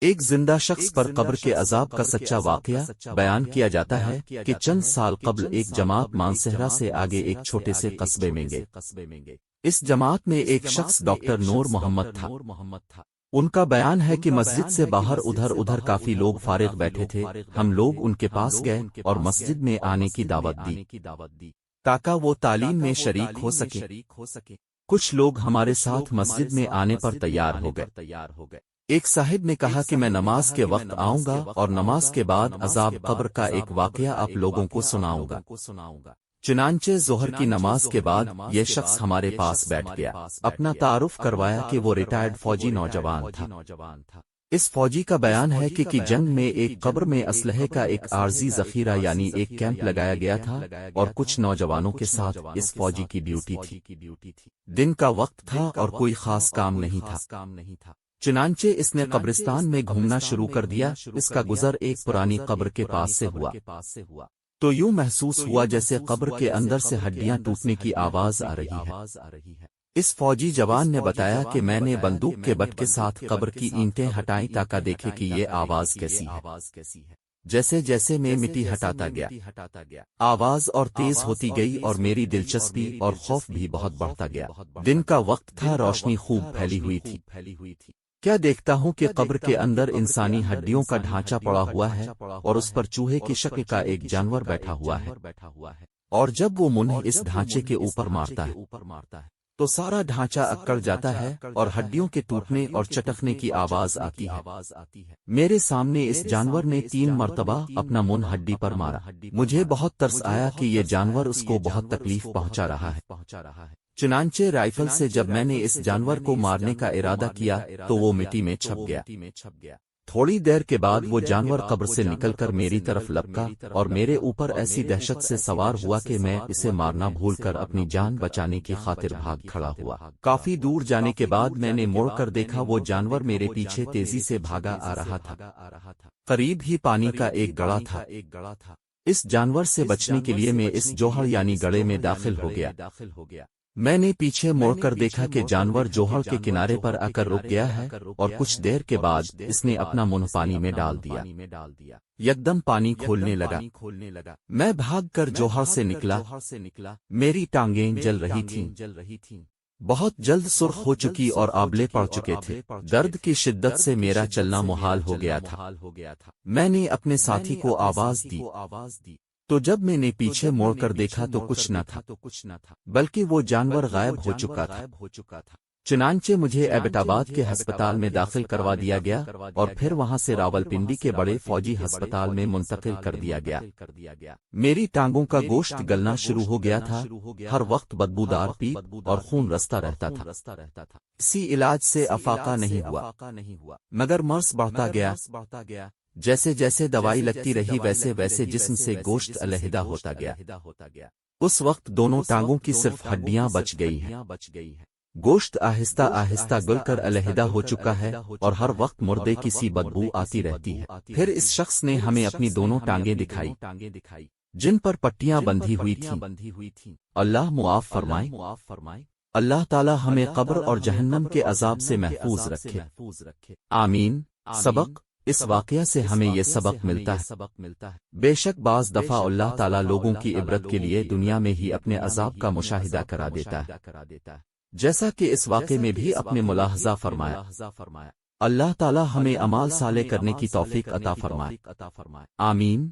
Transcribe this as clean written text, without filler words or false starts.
ایک زندہ شخص پر قبر کے عذاب کا سچا واقعہ بیان کیا جاتا ہے کہ چند سال قبل ایک جماعت مانسہرہ سے آگے ایک چھوٹے سے قصبے میں گئے۔ اس جماعت میں ایک شخص ڈاکٹر نور محمد تھا۔ ان کا بیان ہے کہ مسجد سے باہر ادھر کافی لوگ فارغ بیٹھے تھے، ہم لوگ ان کے پاس گئے اور مسجد میں آنے کی دعوت دی تاکہ وہ تعلیم میں شریک ہو سکے۔ کچھ لوگ ہمارے ساتھ مسجد میں آنے پر تیار ہو گئے۔ ایک صاحب نے کہا کہ میں نماز کے وقت آؤں گا اور نماز کے بعد عذاب قبر کا ایک واقعہ آپ لوگوں کو سناؤں گا۔ چنانچہ ظہر کی نماز کے بعد یہ شخص ہمارے پاس بیٹھ گیا، اپنا تعارف کروایا کہ وہ ریٹائرڈ فوجی نوجوان تھا۔ اس فوجی کا بیان ہے کہ جنگ میں ایک قبر میں اسلحے کا ایک عارضی ذخیرہ یعنی ایک کیمپ لگایا گیا تھا اور کچھ نوجوانوں کے ساتھ اس فوجی کی ڈیوٹی تھی۔ دن کا وقت تھا اور کوئی خاص کام نہیں تھا۔ چنانچہ اس نے قبرستان میں گھومنا شروع کر دیا۔ اس کا گزر ایک پرانی قبر کے پاس سے ہوا تو یوں محسوس ہوا جیسے قبر کے اندر سے ہڈیاں ٹوٹنے کی آواز آ رہی ہے۔ اس فوجی جوان نے بتایا کہ میں نے بندوق کے بٹ کے ساتھ قبر کی اینٹیں ہٹائیں تاکہ دیکھے کہ یہ آواز کیسی ہے۔ جیسے جیسے میں مٹی ہٹاتا گیا آواز اور تیز ہوتی گئی اور میری دلچسپی اور خوف بھی بہت بڑھتا گیا۔ دن کا وقت تھا، روشنی خوب پھیلی ہوئی تھی۔ کیا دیکھتا ہوں کہ قبر کے اندر انسانی ہڈیوں کا ڈھانچہ پڑا ہوا ہے اور اس پر چوہے کی شکل کا ایک جانور بیٹھا ہوا ہے، اور جب وہ منہ اس ڈھانچے کے اوپر مارتا ہے تو سارا ڈھانچہ اکڑ جاتا ہے اور ہڈیوں کے ٹوٹنے اور چٹکنے کی آواز آتی ہے۔ میرے سامنے اس جانور نے 3 مرتبہ اپنا منہ ہڈی پر مارا۔ مجھے بہت ترس آیا کہ یہ جانور اس کو بہت تکلیف پہنچا رہا ہے۔ چنانچہ رائفل سے جب میں نے اس جانور کو مارنے کا ارادہ کیا تو وہ مٹی میں چھپ گیا۔ تھوڑی دیر کے بعد وہ جانور قبر سے نکل کر میری طرف لپکا اور میرے اوپر ایسی دہشت سے سوار ہوا کہ میں اسے مارنا بھول کر اپنی جان بچانے کی خاطر بھاگ کھڑا ہوا۔ کافی دور جانے کے بعد میں نے مڑ کر دیکھا وہ جانور میرے پیچھے تیزی سے بھاگا آ رہا تھا۔ قریب ہی پانی کا ایک گڑھا تھا۔ اس جانور سے بچنے کے لیے میں اس جوہر یعنی گڑھے میں داخل ہو گیا۔ میں نے پیچھے مڑ کر دیکھا کہ جانور جوہر کے کنارے پر آ کر رک گیا ہے اور کچھ دیر کے بعد اس نے اپنا منہ پانی میں ڈال دیا۔ یکدم پانی کھولنے لگا۔ میں بھاگ کر جوہر سے نکلا۔ میری ٹانگیں جل رہی تھیں، بہت جلد سرخ ہو چکی اور آبلے پڑ چکے تھے۔ درد کی شدت سے میرا چلنا محال ہو گیا تھا۔ میں نے اپنے ساتھی کو آواز دی تو جب میں نے پیچھے موڑ کر دیکھا تو کچھ نہ تھا، بلکہ وہ جانور غائب ہو چکا تھا۔ چنانچہ مجھے ایبٹ آباد کے ہسپتال میں داخل کروا دیا گیا اور پھر وہاں سے راولپنڈی کے بڑے فوجی ہسپتال میں منتقل کر دیا گیا۔ میری ٹانگوں کا گوشت گلنا شروع ہو گیا تھا، ہر وقت بدبودار پیپ اور خون رستا رہتا تھا۔ اسی علاج سے افاقہ نہیں ہوا، مگر مرض بڑھتا گیا۔ جیسے جیسے دوائی لگتی رہی ویسے ویسے جسم سے گوشت علیحدہ ہوتا گیا۔ اس وقت دونوں ٹانگوں کی صرف ہڈیاں بچ گئی ہیں۔ گوشت آہستہ آہستہ گل کر علیحدہ ہو چکا ہے اور ہر وقت مردے کی سی بدبو آتی رہتی ہے۔ پھر اس شخص نے ہمیں اپنی دونوں ٹانگیں دکھائی جن پر پٹیاں بندھی ہوئی تھیں۔ اللہ معاف فرمائے۔ اللہ تعالی ہمیں قبر اور جہنم کے عذاب سے محفوظ رکھے، آمین۔ سبق: اس واقعہ سے ہمیں یہ سبق ملتا ہے بے شک بعض دفعہ اللہ تعالیٰ لوگوں کی عبرت کے لیے دنیا میں ہی اپنے عذاب کا مشاہدہ کرا دیتا ہے، جیسا کہ اس واقعے میں بھی اپنے ملاحظہ فرمایا۔ اللہ تعالیٰ ہمیں اعمال صالح کرنے کی توفیق عطا فرمائے، آمین۔